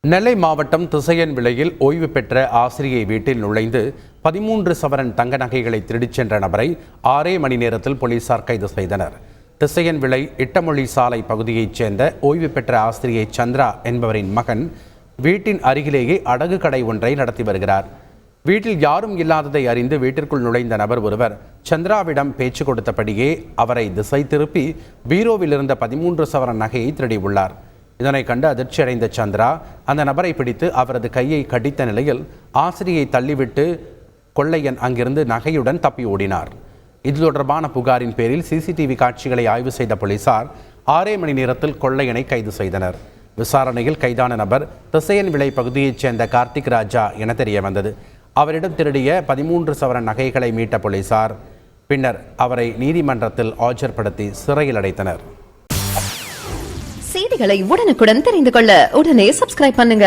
நெல்லை மாவட்டம் திசையன் விலையில் ஓய்வு பெற்ற ஆசிரியை வீட்டில் நுழைந்து 13 சவரன் தங்க நகைகளை திருடிச் சென்ற நபரை 6 மணி நேரத்தில் போலீசார் கைது செய்தனர். திசையன் விலை இட்டமொழி சாலை பகுதியைச் சேர்ந்த ஓய்வு பெற்ற ஆசிரியை சந்திரா என்பவரின் மகன் வீட்டின் அருகிலேயே அடகு கடை ஒன்றை நடத்தி வருகிறார். வீட்டில் யாரும் இல்லாததை அறிந்து வீட்டிற்குள் நுழைந்த நபர் ஒருவர் சந்திராவிடம் பேச்சு கொடுத்தபடியே அவரை திசை திருப்பி பீரோவில் இருந்த 13 சவரன் நகையை திருடியுள்ளார். இதனை கண்டு அதிர்ச்சியடைந்த சந்திரா அந்த நபரை பிடித்து அவரது கையை கடித்த நிலையில் ஆசிரியை தள்ளிவிட்டு கொள்ளையன் அங்கிருந்து நகையுடன் தப்பி ஓடினார். இது தொடர்பான புகாரின் பேரில் சிசிடிவி காட்சிகளை ஆய்வு செய்த போலீசார் 6 மணி நேரத்தில் கொள்ளையனை கைது செய்தனர். விசாரணையில் கைதான நபர் திசையன் விலை பகுதியைச் சேர்ந்த கார்த்திக் ராஜா என தெரிய வந்தது. அவரிடம் திருடிய 13 சவரன் நகைகளை மீட்ட போலீசார் பின்னர் அவரை நீதிமன்றத்தில் ஆஜர்படுத்தி சிறையில் அடைத்தனர். செய்திகளை உடனுக்குடன் தெரிந்து கொள்ள உடனே சப்ஸ்கிரைப் பண்ணுங்க.